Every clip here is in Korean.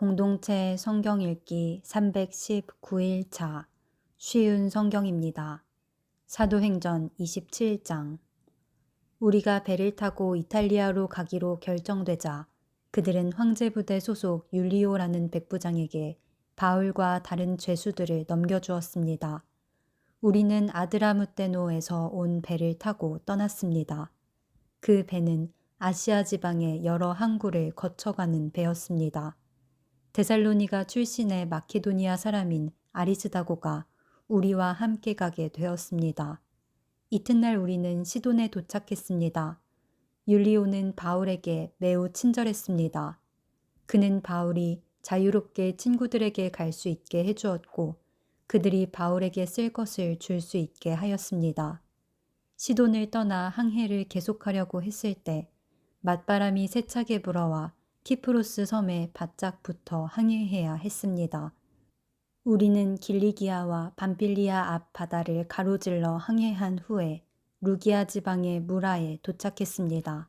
공동체 성경 읽기 319일차 쉬운 성경입니다. 사도행전 27장. 우리가 배를 타고 이탈리아로 가기로 결정되자 그들은 황제부대 소속 율리오라는 백부장에게 바울과 다른 죄수들을 넘겨주었습니다. 우리는 아드라무테노에서 온 배를 타고 떠났습니다. 그 배는 아시아 지방의 여러 항구를 거쳐가는 배였습니다. 데살로니가 출신의 마케도니아 사람인 아리스다고가 우리와 함께 가게 되었습니다. 이튿날 우리는 시돈에 도착했습니다. 율리오는 바울에게 매우 친절했습니다. 그는 바울이 자유롭게 친구들에게 갈 수 있게 해주었고 그들이 바울에게 쓸 것을 줄 수 있게 하였습니다. 시돈을 떠나 항해를 계속하려고 했을 때 맞바람이 세차게 불어와 키프로스 섬에 바짝 붙어 항해해야 했습니다. 우리는 길리기아와 밤빌리아 앞 바다를 가로질러 항해한 후에 루기아 지방의 무라에 도착했습니다.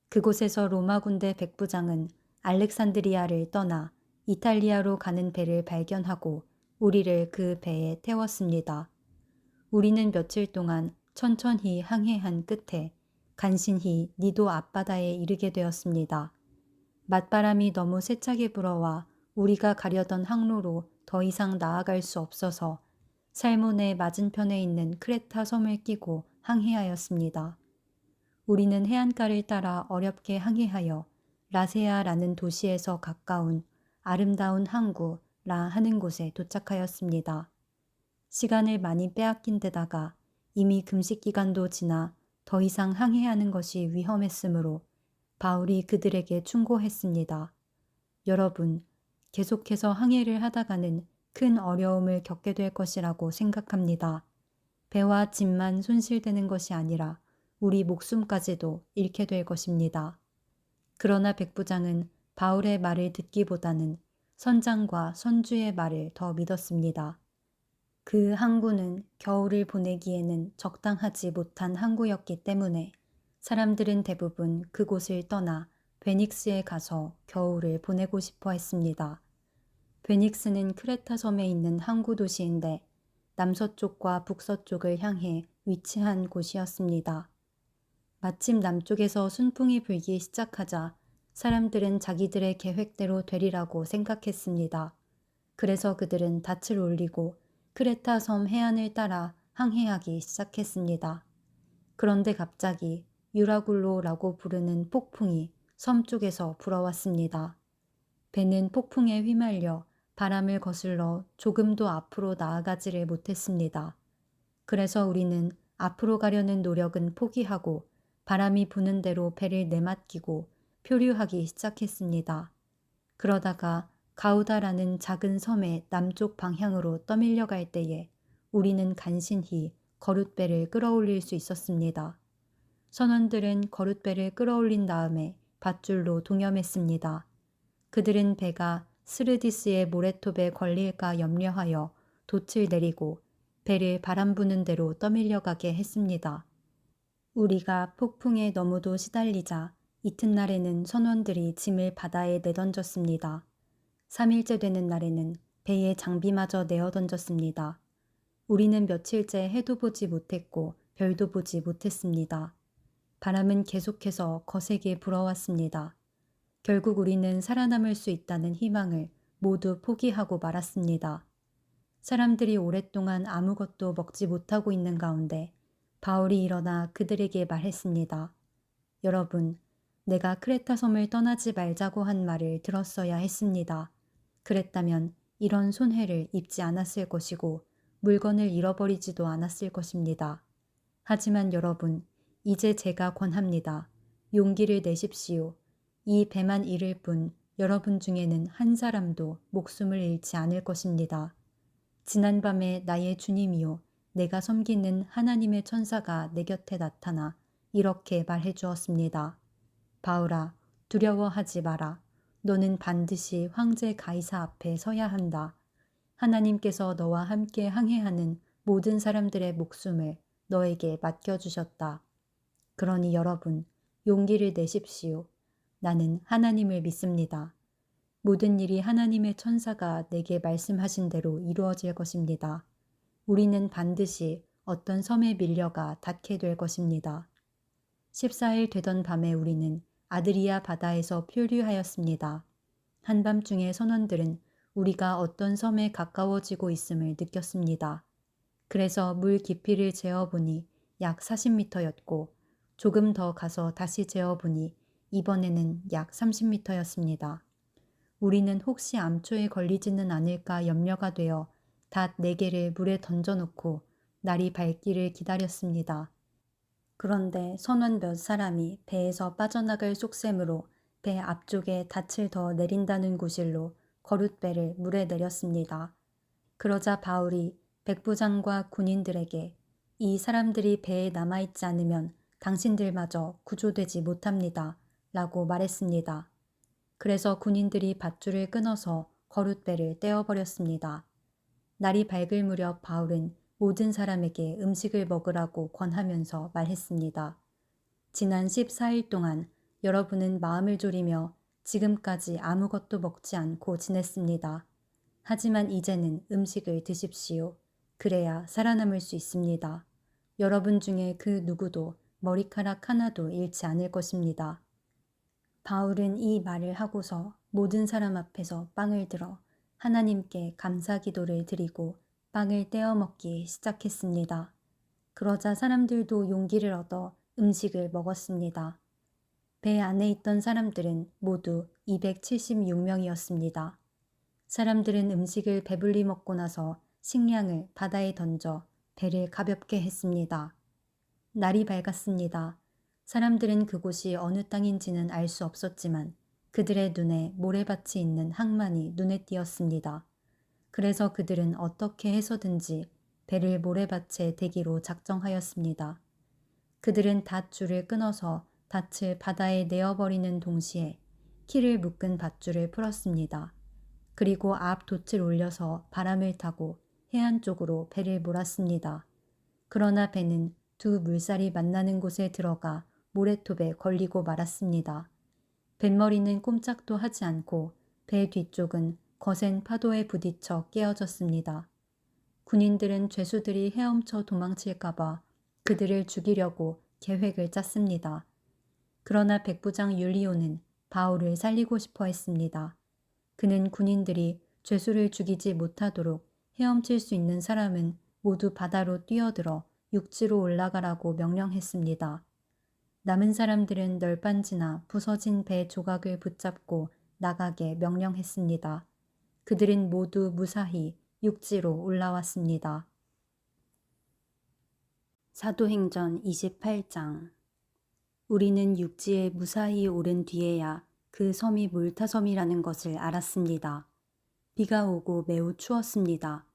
그곳에서 로마 군대 백부장은 알렉산드리아를 떠나 이탈리아로 가는 배를 발견하고 우리를 그 배에 태웠습니다. 우리는 며칠 동안 천천히 항해한 끝에 간신히 니도 앞바다에 이르게 되었습니다. 맞바람이 너무 세차게 불어와 우리가 가려던 항로로 더 이상 나아갈 수 없어서 살몬의 맞은편에 있는 크레타 섬을 끼고 항해하였습니다. 우리는 해안가를 따라 어렵게 항해하여 라세아라는 도시에서 가까운 아름다운 항구 라 하는 곳에 도착하였습니다. 시간을 많이 빼앗긴 데다가 이미 금식 기간도 지나 더 이상 항해하는 것이 위험했으므로 바울이 그들에게 충고했습니다. 여러분, 계속해서 항해를 하다가는 큰 어려움을 겪게 될 것이라고 생각합니다. 배와 짐만 손실되는 것이 아니라 우리 목숨까지도 잃게 될 것입니다. 그러나 백부장은 바울의 말을 듣기보다는 선장과 선주의 말을 더 믿었습니다. 그 항구는 겨울을 보내기에는 적당하지 못한 항구였기 때문에 사람들은 대부분 그곳을 떠나 베닉스에 가서 겨울을 보내고 싶어 했습니다. 베닉스는 크레타 섬에 있는 항구 도시인데 남서쪽과 북서쪽을 향해 위치한 곳이었습니다. 마침 남쪽에서 순풍이 불기 시작하자 사람들은 자기들의 계획대로 되리라고 생각했습니다. 그래서 그들은 닻을 올리고 크레타 섬 해안을 따라 항해하기 시작했습니다. 그런데 갑자기 유라굴로라고 부르는 폭풍이 섬 쪽에서 불어왔습니다. 배는 폭풍에 휘말려 바람을 거슬러 조금도 앞으로 나아가지를 못했습니다. 그래서 우리는 앞으로 가려는 노력은 포기하고 바람이 부는 대로 배를 내맡기고 표류하기 시작했습니다. 그러다가 가우다라는 작은 섬의 남쪽 방향으로 떠밀려 갈 때에 우리는 간신히 거룻배를 끌어올릴 수 있었습니다. 선원들은 거룻배를 끌어올린 다음에 밧줄로 동염했습니다. 그들은 배가 스르디스의 모래톱에 걸릴까 염려하여 돛을 내리고 배를 바람 부는 대로 떠밀려가게 했습니다. 우리가 폭풍에 너무도 시달리자 이튿날에는 선원들이 짐을 바다에 내던졌습니다. 3일째 되는 날에는 배의 장비마저 내어던졌습니다. 우리는 며칠째 해도 보지 못했고 별도 보지 못했습니다. 바람은 계속해서 거세게 불어왔습니다. 결국 우리는 살아남을 수 있다는 희망을 모두 포기하고 말았습니다. 사람들이 오랫동안 아무것도 먹지 못하고 있는 가운데 바울이 일어나 그들에게 말했습니다. 여러분, 내가 크레타 섬을 떠나지 말자고 한 말을 들었어야 했습니다. 그랬다면 이런 손해를 입지 않았을 것이고 물건을 잃어버리지도 않았을 것입니다. 하지만 여러분, 이제 제가 권합니다. 용기를 내십시오. 이 배만 잃을 뿐 여러분 중에는 한 사람도 목숨을 잃지 않을 것입니다. 지난밤에 나의 주님이요 내가 섬기는 하나님의 천사가 내 곁에 나타나 이렇게 말해 주었습니다. 바울아, 두려워하지 마라. 너는 반드시 황제 가이사 앞에 서야 한다. 하나님께서 너와 함께 항해하는 모든 사람들의 목숨을 너에게 맡겨주셨다. 그러니 여러분, 용기를 내십시오. 나는 하나님을 믿습니다. 모든 일이 하나님의 천사가 내게 말씀하신 대로 이루어질 것입니다. 우리는 반드시 어떤 섬에 밀려가 닿게 될 것입니다. 14일 되던 밤에 우리는 아드리아 바다에서漂流하였습니다. 한밤중에 선원들은 우리가 어떤 섬에 가까워지고 있음을 느꼈습니다. 그래서 물 깊이를 재어보니 약 40m였고 조금 더 가서 다시 재어보니 이번에는 약 30m였습니다. 우리는 혹시 암초에 걸리지는 않을까 염려가 되어 닷 4개를 물에 던져놓고 날이 밝기를 기다렸습니다. 그런데 선원 몇 사람이 배에서 빠져나갈 속셈으로 배 앞쪽에 닻을 더 내린다는 구실로 거룻배를 물에 내렸습니다. 그러자 바울이 백부장과 군인들에게 이 사람들이 배에 남아있지 않으면 당신들마저 구조되지 못합니다. 라고 말했습니다. 그래서 군인들이 밧줄을 끊어서 거룻배를 떼어버렸습니다. 날이 밝을 무렵 바울은 모든 사람에게 음식을 먹으라고 권하면서 말했습니다. 지난 14일 동안 여러분은 마음을 졸이며 지금까지 아무것도 먹지 않고 지냈습니다. 하지만 이제는 음식을 드십시오. 그래야 살아남을 수 있습니다. 여러분 중에 그 누구도 머리카락 하나도 잃지 않을 것입니다. 바울은 이 말을 하고서 모든 사람 앞에서 빵을 들어 하나님께 감사 기도를 드리고 빵을 떼어 먹기 시작했습니다. 그러자 사람들도 용기를 얻어 음식을 먹었습니다. 배 안에 있던 사람들은 모두 276명이었습니다. 사람들은 음식을 배불리 먹고 나서 식량을 바다에 던져 배를 가볍게 했습니다. 날이 밝았습니다. 사람들은 그곳이 어느 땅인지는 알 수 없었지만 그들의 눈에 모래밭이 있는 항만이 눈에 띄었습니다. 그래서 그들은 어떻게 해서든지 배를 모래밭에 대기로 작정하였습니다. 그들은 닷줄을 끊어서 닻을 바다에 내어버리는 동시에 키를 묶은 밧줄을 풀었습니다. 그리고 앞 돛을 올려서 바람을 타고 해안 쪽으로 배를 몰았습니다. 그러나 배는 두 물살이 만나는 곳에 들어가 모래톱에 걸리고 말았습니다. 뱃머리는 꼼짝도 하지 않고 배 뒤쪽은 거센 파도에 부딪혀 깨어졌습니다. 군인들은 죄수들이 헤엄쳐 도망칠까봐 그들을 죽이려고 계획을 짰습니다. 그러나 백부장 율리오는 바울을 살리고 싶어 했습니다. 그는 군인들이 죄수를 죽이지 못하도록 헤엄칠 수 있는 사람은 모두 바다로 뛰어들어 육지로 올라가라고 명령했습니다. 남은 사람들은 널빤지나 부서진 배 조각을 붙잡고 나가게 명령했습니다. 그들은 모두 무사히 육지로 올라왔습니다. 사도행전 28장. 우리는 육지에 무사히 오른 뒤에야 그 섬이 몰타섬이라는 것을 알았습니다. 비가 오고 매우 추웠습니다.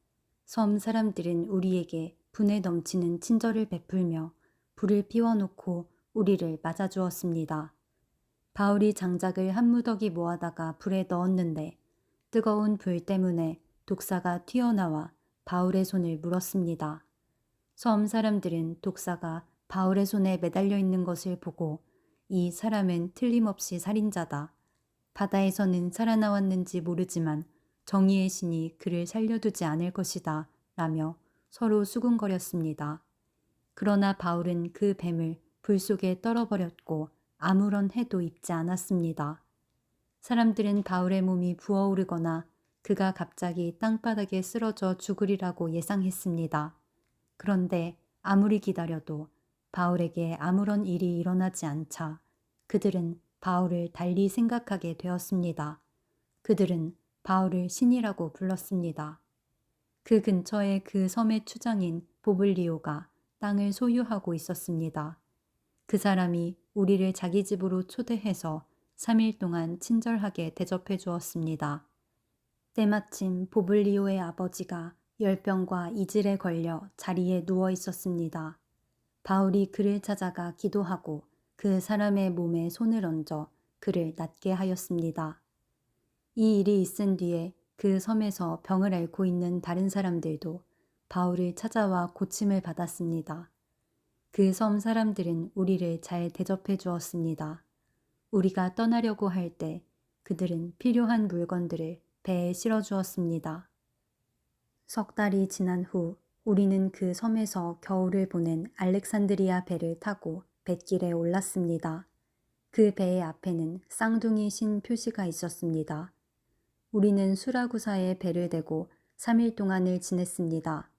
섬 사람들은 우리에게 분에 넘치는 친절을 베풀며 불을 피워놓고 우리를 맞아주었습니다. 바울이 장작을 한 무더기 모아다가 불에 넣었는데 뜨거운 불 때문에 독사가 튀어나와 바울의 손을 물었습니다. 섬 사람들은 독사가 바울의 손에 매달려 있는 것을 보고 이 사람은 틀림없이 살인자다. 바다에서는 살아나왔는지 모르지만 정의의 신이 그를 살려두지 않을 것이다. 라며 서로 수군거렸습니다. 그러나 바울은 그 뱀을 불 속에 떨어버렸고 아무런 해도 입지 않았습니다. 사람들은 바울의 몸이 부어오르거나 그가 갑자기 땅바닥에 쓰러져 죽으리라고 예상했습니다. 그런데 아무리 기다려도 바울에게 아무런 일이 일어나지 않자 그들은 바울을 달리 생각하게 되었습니다. 그들은 바울을 신이라고 불렀습니다. 그 근처에 그 섬의 추장인 보블리오가 땅을 소유하고 있었습니다. 그 사람이 우리를 자기 집으로 초대해서 3일 동안 친절하게 대접해 주었습니다. 때마침 보블리오의 아버지가 열병과 이질에 걸려 자리에 누워 있었습니다. 바울이 그를 찾아가 기도하고 그 사람의 몸에 손을 얹어 그를 낫게 하였습니다. 이 일이 있은 뒤에 그 섬에서 병을 앓고 있는 다른 사람들도 바울을 찾아와 고침을 받았습니다. 그 섬 사람들은 우리를 잘 대접해 주었습니다. 우리가 떠나려고 할 때 그들은 필요한 물건들을 배에 실어주었습니다. 석 달이 지난 후 우리는 그 섬에서 겨울을 보낸 알렉산드리아 배를 타고 뱃길에 올랐습니다. 그 배의 앞에는 쌍둥이 신 표시가 있었습니다. 우리는 수라구사에 배를 대고 3일 동안을 지냈습니다.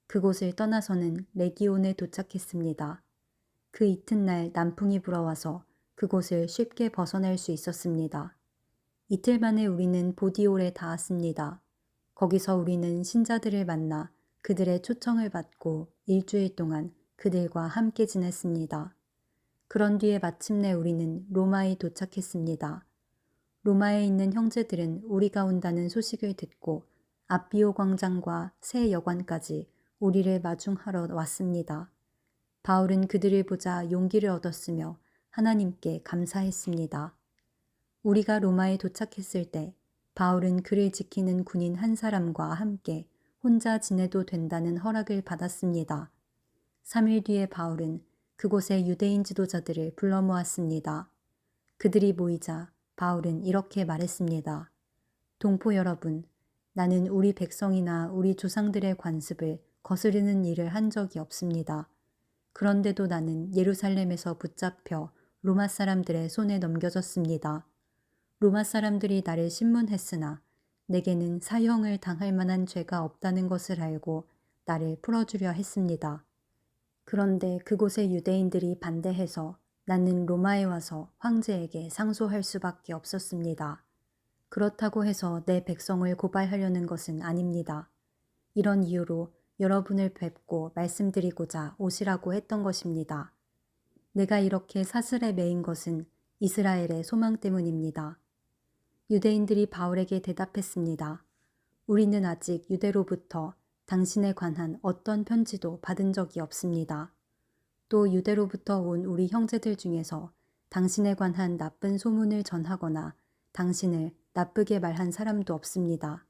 그곳을 떠나서는 레기온에 도착했습니다. 그 이튿날 남풍이 불어와서 그곳을 쉽게 벗어날 수 있었습니다. 이틀 만에 우리는 보디올에 닿았습니다. 거기서 우리는 신자들을 만나 그들의 초청을 받고 일주일 동안 그들과 함께 지냈습니다. 그런 뒤에 마침내 우리는 로마에 도착했습니다. 로마에 있는 형제들은 우리가 온다는 소식을 듣고 아비오 광장과 새 여관까지 우리를 마중하러 왔습니다. 바울은 그들을 보자 용기를 얻었으며 하나님께 감사했습니다. 우리가 로마에 도착했을 때 바울은 그를 지키는 군인 한 사람과 함께 혼자 지내도 된다는 허락을 받았습니다. 3일 뒤에 바울은 그곳의 유대인 지도자들을 불러 모았습니다. 그들이 모이자 바울은 이렇게 말했습니다. 동포 여러분, 나는 우리 백성이나 우리 조상들의 관습을 거스르는 일을 한 적이 없습니다. 그런데도 나는 예루살렘에서 붙잡혀 로마 사람들의 손에 넘겨졌습니다. 로마 사람들이 나를 신문했으나 내게는 사형을 당할 만한 죄가 없다는 것을 알고 나를 풀어주려 했습니다. 그런데 그곳의 유대인들이 반대해서 나는 로마에 와서 황제에게 상소할 수밖에 없었습니다. 그렇다고 해서 내 백성을 고발하려는 것은 아닙니다. 이런 이유로 여러분을 뵙고 말씀드리고자 오시라고 했던 것입니다. 내가 이렇게 사슬에 매인 것은 이스라엘의 소망 때문입니다. 유대인들이 바울에게 대답했습니다. 우리는 아직 유대로부터 당신에 관한 어떤 편지도 받은 적이 없습니다. 또 유대로부터 온 우리 형제들 중에서 당신에 관한 나쁜 소문을 전하거나 당신을 나쁘게 말한 사람도 없습니다.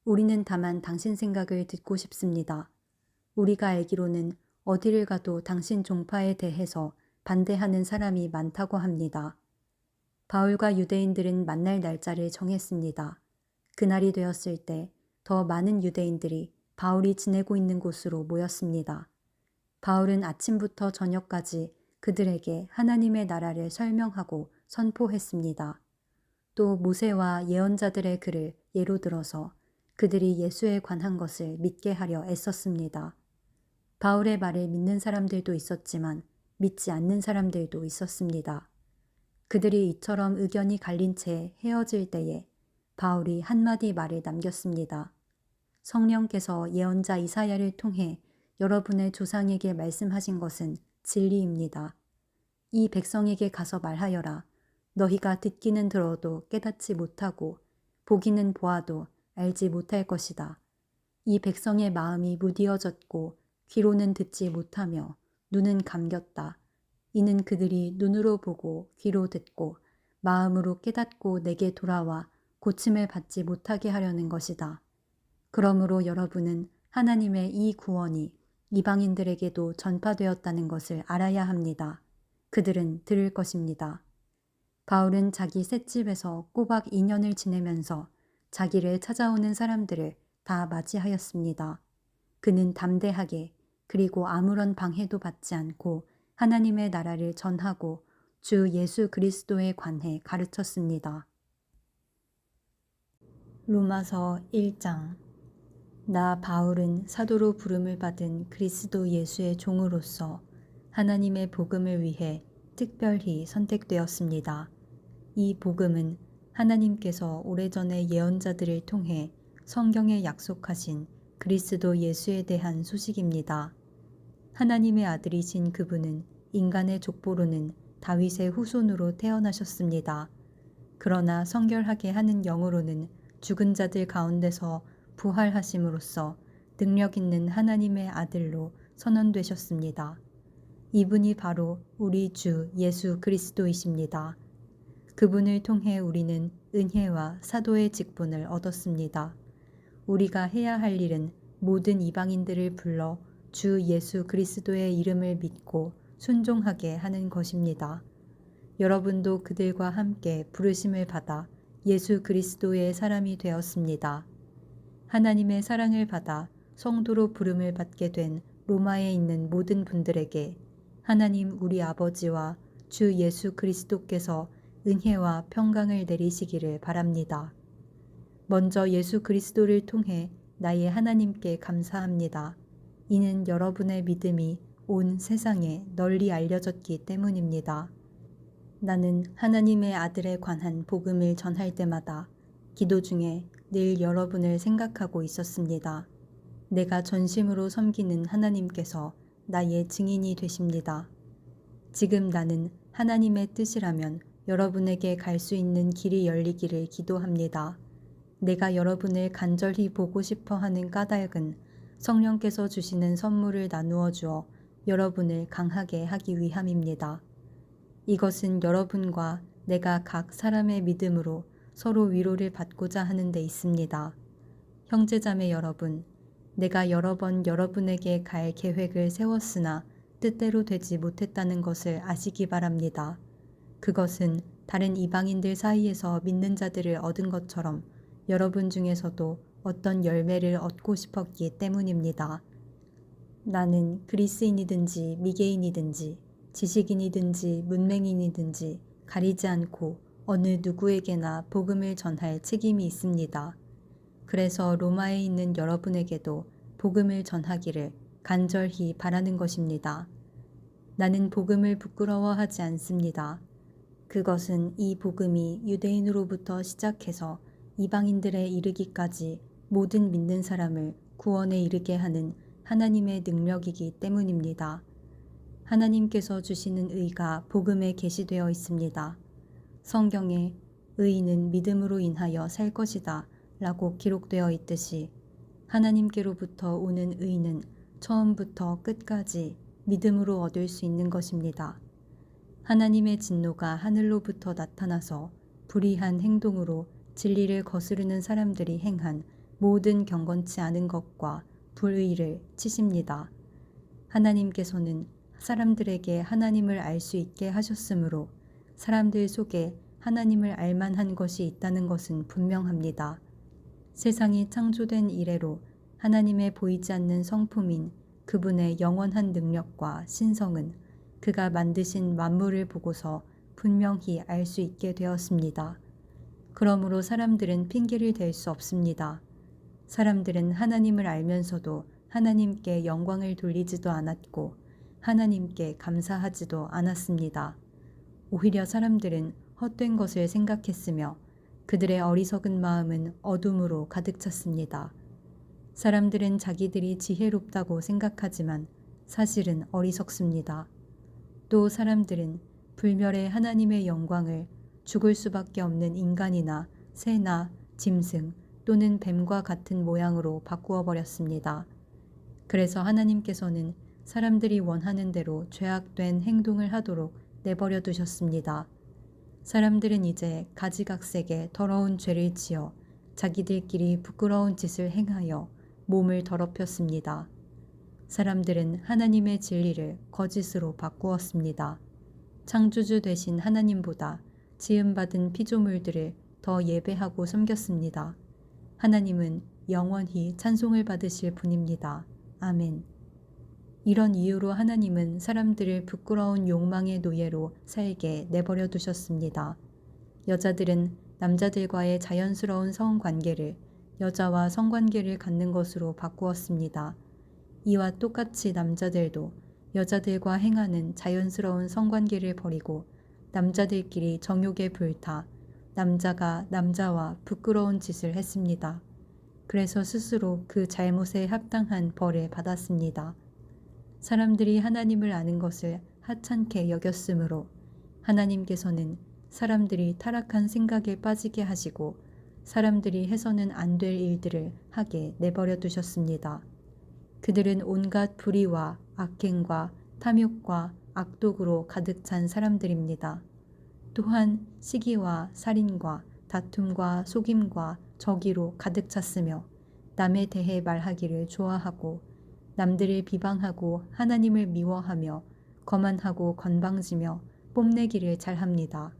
우리는 다만 당신 생각을 듣고 싶습니다. 우리가 알기로는 어디를 가도 당신 종파에 대해서 반대하는 사람이 많다고 합니다. 바울과 유대인들은 만날 날짜를 정했습니다. 그날이 되었을 때 더 많은 유대인들이 바울이 지내고 있는 곳으로 모였습니다. 바울은 아침부터 저녁까지 그들에게 하나님의 나라를 설명하고 선포했습니다. 또 모세와 예언자들의 글을 예로 들어서 그들이 예수에 관한 것을 믿게 하려 애썼습니다. 바울의 말을 믿는 사람들도 있었지만 믿지 않는 사람들도 있었습니다. 그들이 이처럼 의견이 갈린 채 헤어질 때에 바울이 한마디 말을 남겼습니다. 성령께서 예언자 이사야를 통해 여러분의 조상에게 말씀하신 것은 진리입니다. 이 백성에게 가서 말하여라. 너희가 듣기는 들어도 깨닫지 못하고 보기는 보아도 알지 못할 것이다. 이 백성의 마음이 무디어졌고 귀로는 듣지 못하며 눈은 감겼다. 이는 그들이 눈으로 보고 귀로 듣고 마음으로 깨닫고 내게 돌아와 고침을 받지 못하게 하려는 것이다. 그러므로 여러분은 하나님의 이 구원이 이방인들에게도 전파되었다는 것을 알아야 합니다. 그들은 들을 것입니다. 바울은 자기 셋집에서 꼬박 2년을 지내면서 자기를 찾아오는 사람들을 다 맞이하였습니다. 그는 담대하게 그리고 아무런 방해도 받지 않고 하나님의 나라를 전하고 주 예수 그리스도에 관해 가르쳤습니다. 로마서 1장. 나 바울은 사도로 부름을 받은 그리스도 예수의 종으로서 하나님의 복음을 위해 특별히 선택되었습니다. 이 복음은 하나님께서 오래전에 예언자들을 통해 성경에 약속하신 그리스도 예수에 대한 소식입니다. 하나님의 아들이신 그분은 인간의 족보로는 다윗의 후손으로 태어나셨습니다. 그러나 성결하게 하는 영으로는 죽은 자들 가운데서 부활하심으로써 능력 있는 하나님의 아들로 선언되셨습니다. 이분이 바로 우리 주 예수 그리스도이십니다. 그분을 통해 우리는 은혜와 사도의 직분을 얻었습니다. 우리가 해야 할 일은 모든 이방인들을 불러 주 예수 그리스도의 이름을 믿고 순종하게 하는 것입니다. 여러분도 그들과 함께 부르심을 받아 예수 그리스도의 사람이 되었습니다. 하나님의 사랑을 받아 성도로 부름을 받게 된 로마에 있는 모든 분들에게 하나님 우리 아버지와 주 예수 그리스도께서 은혜와 평강을 내리시기를 바랍니다. 먼저 예수 그리스도를 통해 나의 하나님께 감사합니다. 이는 여러분의 믿음이 온 세상에 널리 알려졌기 때문입니다. 나는 하나님의 아들에 관한 복음을 전할 때마다 기도 중에 늘 여러분을 생각하고 있었습니다. 내가 전심으로 섬기는 하나님께서 나의 증인이 되십니다. 지금 나는 하나님의 뜻이라면 여러분에게 갈 수 있는 길이 열리기를 기도합니다. 내가 여러분을 간절히 보고 싶어 하는 까닭은 성령께서 주시는 선물을 나누어 주어 여러분을 강하게 하기 위함입니다. 이것은 여러분과 내가 각 사람의 믿음으로 서로 위로를 받고자 하는 데 있습니다. 형제자매 여러분, 내가 여러 번 여러분에게 갈 계획을 세웠으나 뜻대로 되지 못했다는 것을 아시기 바랍니다. 그것은 다른 이방인들 사이에서 믿는 자들을 얻은 것처럼 여러분 중에서도 어떤 열매를 얻고 싶었기 때문입니다. 나는 그리스인이든지 미개인이든지 지식인이든지 문맹인이든지 가리지 않고 어느 누구에게나 복음을 전할 책임이 있습니다. 그래서 로마에 있는 여러분에게도 복음을 전하기를 간절히 바라는 것입니다. 나는 복음을 부끄러워하지 않습니다. 그것은 이 복음이 유대인으로부터 시작해서 이방인들에 이르기까지 모든 믿는 사람을 구원에 이르게 하는 하나님의 능력이기 때문입니다. 하나님께서 주시는 의가 복음에 계시되어 있습니다. 성경에 의인은 믿음으로 인하여 살 것이다 라고 기록되어 있듯이 하나님께로부터 오는 의는 처음부터 끝까지 믿음으로 얻을 수 있는 것입니다. 하나님의 진노가 하늘로부터 나타나서 불의한 행동으로 진리를 거스르는 사람들이 행한 모든 경건치 않은 것과 불의를 치십니다. 하나님께서는 사람들에게 하나님을 알 수 있게 하셨으므로 사람들 속에 하나님을 알만한 것이 있다는 것은 분명합니다. 세상이 창조된 이래로 하나님의 보이지 않는 성품인 그분의 영원한 능력과 신성은 그가 만드신 만물을 보고서 분명히 알 수 있게 되었습니다. 그러므로 사람들은 핑계를 댈 수 없습니다. 사람들은 하나님을 알면서도 하나님께 영광을 돌리지도 않았고 하나님께 감사하지도 않았습니다. 오히려 사람들은 헛된 것을 생각했으며 그들의 어리석은 마음은 어둠으로 가득 찼습니다. 사람들은 자기들이 지혜롭다고 생각하지만 사실은 어리석습니다. 또 사람들은 불멸의 하나님의 영광을 죽을 수밖에 없는 인간이나 새나 짐승 또는 뱀과 같은 모양으로 바꾸어 버렸습니다. 그래서 하나님께서는 사람들이 원하는 대로 죄악된 행동을 하도록 내버려 두셨습니다. 사람들은 이제 가지각색의 더러운 죄를 지어 자기들끼리 부끄러운 짓을 행하여 몸을 더럽혔습니다. 사람들은 하나님의 진리를 거짓으로 바꾸었습니다. 창조주 되신 하나님보다 지음받은 피조물들을 더 예배하고 섬겼습니다. 하나님은 영원히 찬송을 받으실 분입니다. 아멘. 이런 이유로 하나님은 사람들을 부끄러운 욕망의 노예로 살게 내버려 두셨습니다. 여자들은 남자들과의 자연스러운 성관계를 여자와 성관계를 갖는 것으로 바꾸었습니다. 이와 똑같이 남자들도 여자들과 행하는 자연스러운 성관계를 버리고 남자들끼리 정욕에 불타 남자가 남자와 부끄러운 짓을 했습니다. 그래서 스스로 그 잘못에 합당한 벌을 받았습니다. 사람들이 하나님을 아는 것을 하찮게 여겼으므로 하나님께서는 사람들이 타락한 생각에 빠지게 하시고 사람들이 해서는 안 될 일들을 하게 내버려 두셨습니다. 그들은 온갖 불의와 악행과 탐욕과 악독으로 가득 찬 사람들입니다. 또한 시기와 살인과 다툼과 속임과 저기로 가득 찼으며 남에 대해 말하기를 좋아하고 남들을 비방하고 하나님을 미워하며 거만하고 건방지며 뽐내기를 잘합니다.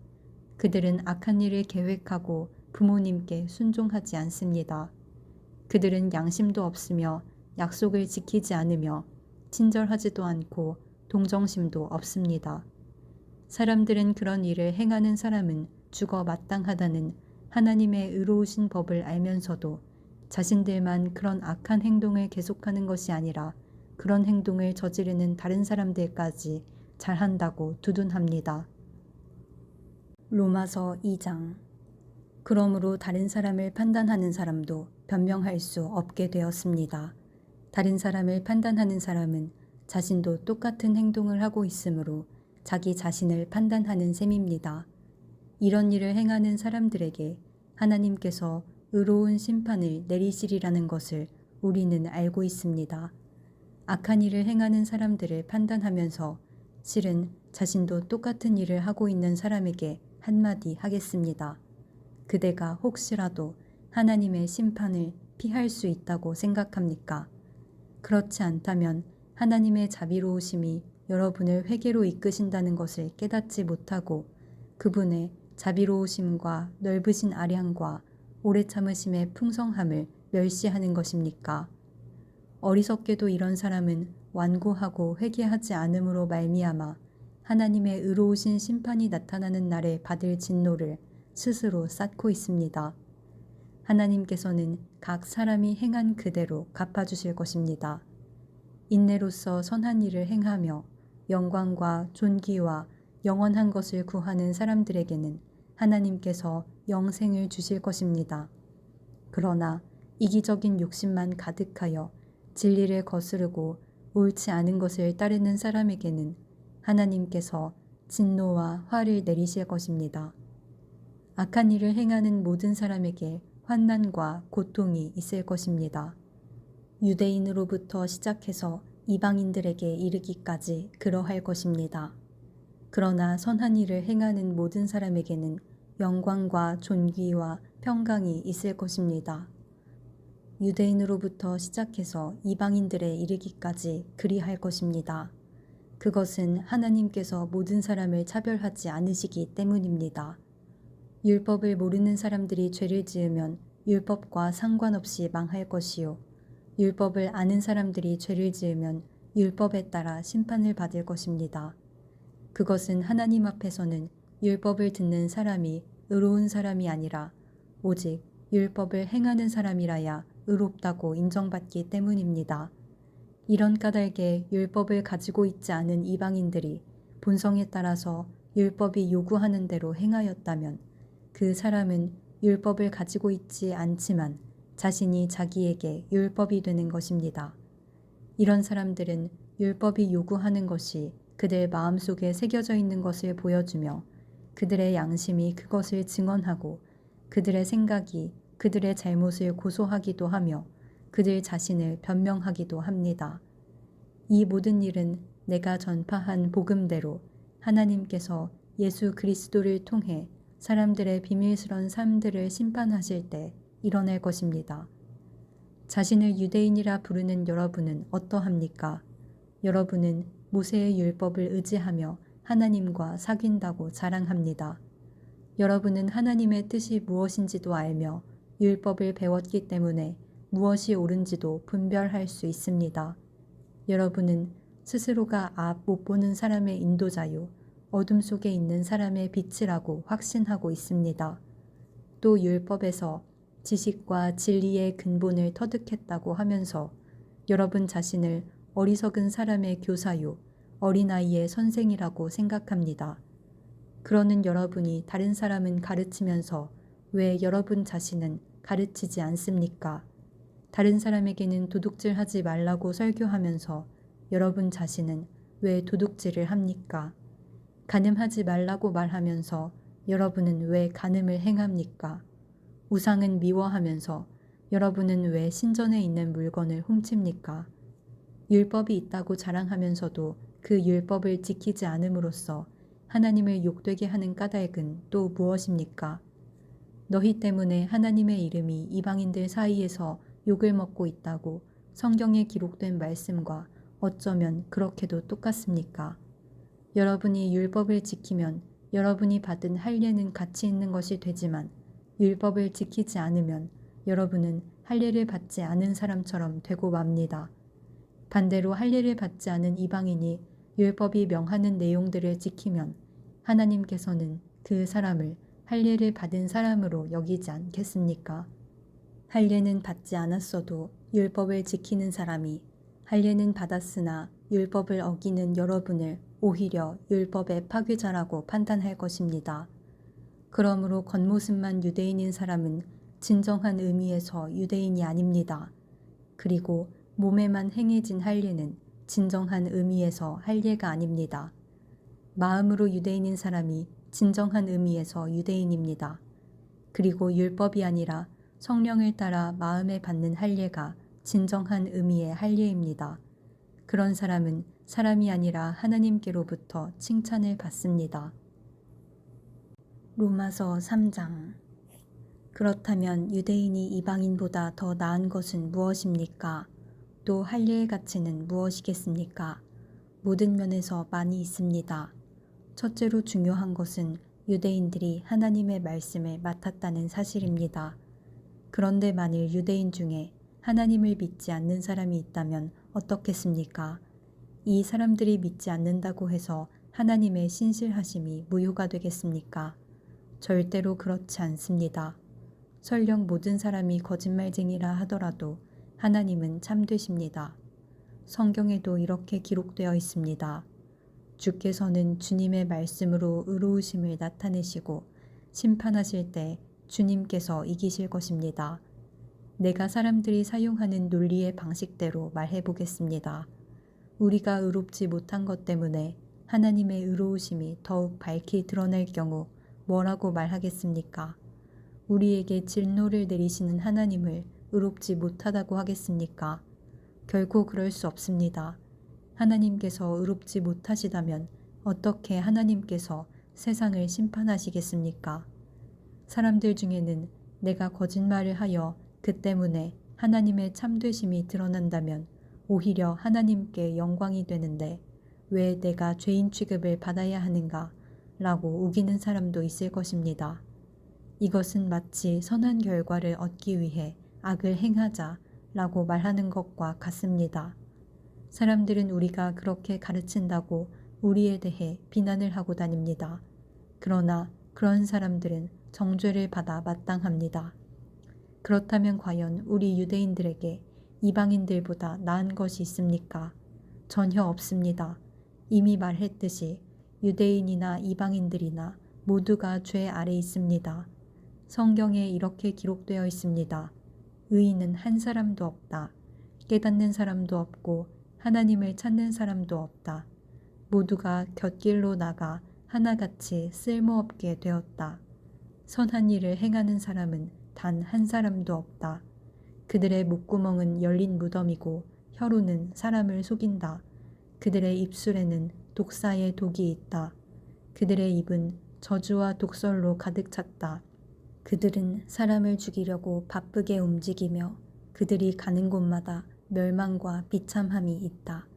그들은 악한 일을 계획하고 부모님께 순종하지 않습니다. 그들은 양심도 없으며 약속을 지키지 않으며 친절하지도 않고 동정심도 없습니다. 사람들은 그런 일을 행하는 사람은 죽어 마땅하다는 하나님의 의로우신 법을 알면서도 자신들만 그런 악한 행동을 계속하는 것이 아니라 그런 행동을 저지르는 다른 사람들까지 잘한다고 두둔합니다. 로마서 2장. 그러므로 다른 사람을 판단하는 사람도 변명할 수 없게 되었습니다. 다른 사람을 판단하는 사람은 자신도 똑같은 행동을 하고 있으므로 자기 자신을 판단하는 셈입니다. 이런 일을 행하는 사람들에게 하나님께서 의로운 심판을 내리시리라는 것을 우리는 알고 있습니다. 악한 일을 행하는 사람들을 판단하면서 실은 자신도 똑같은 일을 하고 있는 사람에게 한마디 하겠습니다. 그대가 혹시라도 하나님의 심판을 피할 수 있다고 생각합니까? 그렇지 않다면 하나님의 자비로우심이 여러분을 회개로 이끄신다는 것을 깨닫지 못하고 그분의 자비로우심과 넓으신 아량과 오래 참으심의 풍성함을 멸시하는 것입니까? 어리석게도 이런 사람은 완고하고 회개하지 않음으로 말미암아 하나님의 의로우신 심판이 나타나는 날에 받을 진노를 스스로 쌓고 있습니다. 하나님께서는 각 사람이 행한 그대로 갚아주실 것입니다. 인내로써 선한 일을 행하며 영광과 존귀와 영원한 것을 구하는 사람들에게는 하나님께서 영생을 주실 것입니다. 그러나 이기적인 욕심만 가득하여 진리를 거스르고 옳지 않은 것을 따르는 사람에게는 하나님께서 진노와 화를 내리실 것입니다. 악한 일을 행하는 모든 사람에게 환난과 고통이 있을 것입니다. 유대인으로부터 시작해서 이방인들에게 이르기까지 그러할 것입니다. 그러나 선한 일을 행하는 모든 사람에게는 영광과 존귀와 평강이 있을 것입니다. 유대인으로부터 시작해서 이방인들에 이르기까지 그리할 것입니다. 그것은 하나님께서 모든 사람을 차별하지 않으시기 때문입니다. 율법을 모르는 사람들이 죄를 지으면 율법과 상관없이 망할 것이요. 율법을 아는 사람들이 죄를 지으면 율법에 따라 심판을 받을 것입니다. 그것은 하나님 앞에서는 율법을 듣는 사람이 의로운 사람이 아니라 오직 율법을 행하는 사람이라야 의롭다고 인정받기 때문입니다. 이런 까닭에 율법을 가지고 있지 않은 이방인들이 본성에 따라서 율법이 요구하는 대로 행하였다면 그 사람은 율법을 가지고 있지 않지만 자신이 자기에게 율법이 되는 것입니다. 이런 사람들은 율법이 요구하는 것이 그들 마음속에 새겨져 있는 것을 보여주며 그들의 양심이 그것을 증언하고 그들의 생각이 그들의 잘못을 고소하기도 하며 그들 자신을 변명하기도 합니다. 이 모든 일은 내가 전파한 복음대로 하나님께서 예수 그리스도를 통해 사람들의 비밀스러운 삶들을 심판하실 때 일어날 것입니다. 자신을 유대인이라 부르는 여러분은 어떠합니까? 여러분은 모세의 율법을 의지하며 하나님과 사귄다고 자랑합니다. 여러분은 하나님의 뜻이 무엇인지도 알며 율법을 배웠기 때문에 무엇이 옳은지도 분별할 수 있습니다. 여러분은 스스로가 앞 못 보는 사람의 인도자요, 어둠 속에 있는 사람의 빛이라고 확신하고 있습니다. 또 율법에서 지식과 진리의 근본을 터득했다고 하면서 여러분 자신을 어리석은 사람의 교사요, 어린아이의 선생이라고 생각합니다. 그러는 여러분이 다른 사람은 가르치면서 왜 여러분 자신은 가르치지 않습니까? 다른 사람에게는 도둑질하지 말라고 설교하면서 여러분 자신은 왜 도둑질을 합니까? 간음하지 말라고 말하면서 여러분은 왜 간음을 행합니까? 우상은 미워하면서 여러분은 왜 신전에 있는 물건을 훔칩니까? 율법이 있다고 자랑하면서도 그 율법을 지키지 않음으로써 하나님을 욕되게 하는 까닭은 또 무엇입니까? 너희 때문에 하나님의 이름이 이방인들 사이에서 욕을 먹고 있다고 성경에 기록된 말씀과 어쩌면 그렇게도 똑같습니까? 여러분이 율법을 지키면 여러분이 받은 할례는 가치 있는 것이 되지만 율법을 지키지 않으면 여러분은 할례를 받지 않은 사람처럼 되고 맙니다. 반대로 할례를 받지 않은 이방인이 율법이 명하는 내용들을 지키면 하나님께서는 그 사람을 할례를 받은 사람으로 여기지 않겠습니까? 할례는 받지 않았어도 율법을 지키는 사람이 할례는 받았으나 율법을 어기는 여러분을 오히려 율법의 파괴자라고 판단할 것입니다. 그러므로 겉모습만 유대인인 사람은 진정한 의미에서 유대인이 아닙니다. 그리고 몸에만 행해진 할례는 진정한 의미에서 할례가 아닙니다. 마음으로 유대인인 사람이 진정한 의미에서 유대인입니다. 그리고 율법이 아니라 성령을 따라 마음에 받는 할례가 진정한 의미의 할례입니다. 그런 사람은 사람이 아니라 하나님께로부터 칭찬을 받습니다. 로마서 3장. 그렇다면 유대인이 이방인보다 더 나은 것은 무엇입니까? 또 할례의 가치는 무엇이겠습니까? 모든 면에서 많이 있습니다. 첫째로 중요한 것은 유대인들이 하나님의 말씀을 맡았다는 사실입니다. 그런데 만일 유대인 중에 하나님을 믿지 않는 사람이 있다면 어떻겠습니까? 이 사람들이 믿지 않는다고 해서 하나님의 신실하심이 무효가 되겠습니까? 절대로 그렇지 않습니다. 설령 모든 사람이 거짓말쟁이라 하더라도 하나님은 참되십니다. 성경에도 이렇게 기록되어 있습니다. 주께서는 주님의 말씀으로 의로우심을 나타내시고 심판하실 때 주님께서 이기실 것입니다. 내가 사람들이 사용하는 논리의 방식대로 말해보겠습니다. 우리가 의롭지 못한 것 때문에 하나님의 의로우심이 더욱 밝히 드러날 경우 뭐라고 말하겠습니까? 우리에게 진노를 내리시는 하나님을 의롭지 못하다고 하겠습니까? 결코 그럴 수 없습니다. 하나님께서 의롭지 못하시다면 어떻게 하나님께서 세상을 심판하시겠습니까? 사람들 중에는 내가 거짓말을 하여 그 때문에 하나님의 참되심이 드러난다면 오히려 하나님께 영광이 되는데 왜 내가 죄인 취급을 받아야 하는가? 라고 우기는 사람도 있을 것입니다. 이것은 마치 선한 결과를 얻기 위해 악을 행하자 라고 말하는 것과 같습니다. 사람들은 우리가 그렇게 가르친다고 우리에 대해 비난을 하고 다닙니다. 그러나 그런 사람들은 정죄를 받아 마땅합니다. 그렇다면 과연 우리 유대인들에게 이방인들보다 나은 것이 있습니까? 전혀 없습니다. 이미 말했듯이 유대인이나 이방인들이나 모두가 죄 아래 있습니다. 성경에 이렇게 기록되어 있습니다. 의인은 한 사람도 없다. 깨닫는 사람도 없고 하나님을 찾는 사람도 없다. 모두가 곁길로 나가 하나같이 쓸모없게 되었다. 선한 일을 행하는 사람은 단 한 사람도 없다. 그들의 목구멍은 열린 무덤이고 혀로는 사람을 속인다. 그들의 입술에는 독사의 독이 있다. 그들의 입은 저주와 독설로 가득 찼다. 그들은 사람을 죽이려고 바쁘게 움직이며 그들이 가는 곳마다 멸망과 비참함이 있다.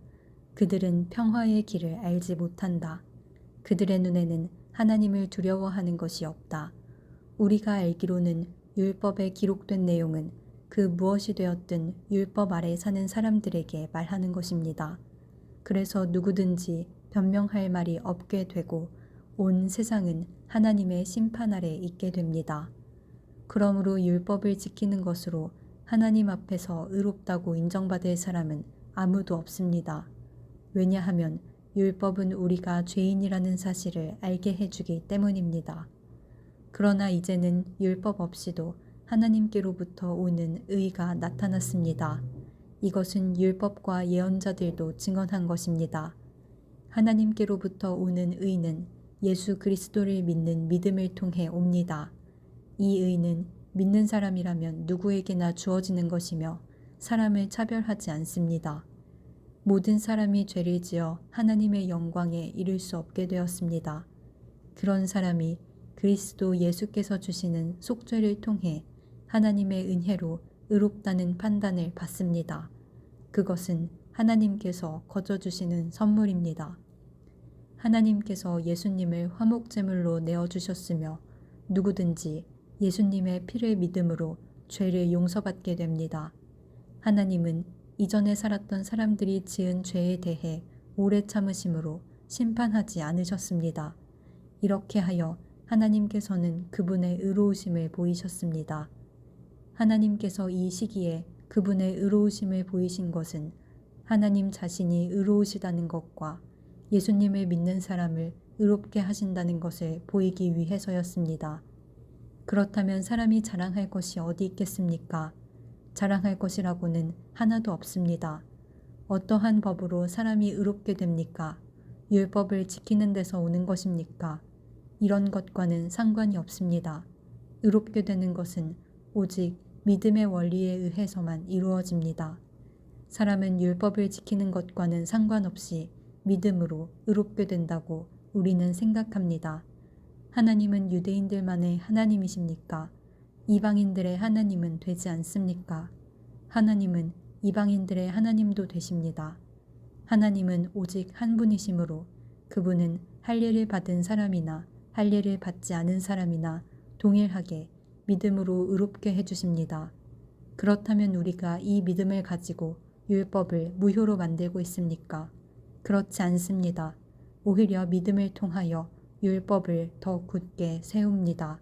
그들은 평화의 길을 알지 못한다. 그들의 눈에는 하나님을 두려워하는 것이 없다. 우리가 알기로는 율법에 기록된 내용은 그 무엇이 되었든 율법 아래 사는 사람들에게 말하는 것입니다. 그래서 누구든지 변명할 말이 없게 되고 온 세상은 하나님의 심판 아래 있게 됩니다. 그러므로 율법을 지키는 것으로 하나님 앞에서 의롭다고 인정받을 사람은 아무도 없습니다. 왜냐하면 율법은 우리가 죄인이라는 사실을 알게 해주기 때문입니다. 그러나 이제는 율법 없이도 하나님께로부터 오는 의가 나타났습니다. 이것은 율법과 예언자들도 증언한 것입니다. 하나님께로부터 오는 의는 예수 그리스도를 믿는 믿음을 통해 옵니다. 이 의는 믿는 사람이라면 누구에게나 주어지는 것이며 사람을 차별하지 않습니다. 모든 사람이 죄를 지어 하나님의 영광에 이를 수 없게 되었습니다. 그런 사람이 그리스도 예수께서 주시는 속죄를 통해 하나님의 은혜로 의롭다는 판단을 받습니다. 그것은 하나님께서 거저 주시는 선물입니다. 하나님께서 예수님을 화목제물로 내어주셨으며 누구든지 예수님의 피를 믿음으로 죄를 용서받게 됩니다. 하나님은 이전에 살았던 사람들이 지은 죄에 대해 오래 참으심으로 심판하지 않으셨습니다. 이렇게 하여 하나님께서는 그분의 의로우심을 보이셨습니다. 하나님께서 이 시기에 그분의 의로우심을 보이신 것은 하나님 자신이 의로우시다는 것과 예수님을 믿는 사람을 의롭게 하신다는 것을 보이기 위해서였습니다. 그렇다면 사람이 자랑할 것이 어디 있겠습니까? 자랑할 것이라고는 하나도 없습니다. 어떠한 법으로 사람이 의롭게 됩니까? 율법을 지키는 데서 오는 것입니까? 이런 것과는 상관이 없습니다. 의롭게 되는 것은 오직 믿음의 원리에 의해서만 이루어집니다. 사람은 율법을 지키는 것과는 상관없이 믿음으로 의롭게 된다고 우리는 생각합니다. 하나님은 유대인들만의 하나님이십니까? 이방인들의 하나님은 되지 않습니까? 하나님은 이방인들의 하나님도 되십니다. 하나님은 오직 한 분이시므로 그분은 할례를 받은 사람이나 할례를 받지 않은 사람이나 동일하게 믿음으로 의롭게 해주십니다. 그렇다면 우리가 이 믿음을 가지고 율법을 무효로 만들고 있습니까? 그렇지 않습니다. 오히려 믿음을 통하여 율법을 더 굳게 세웁니다.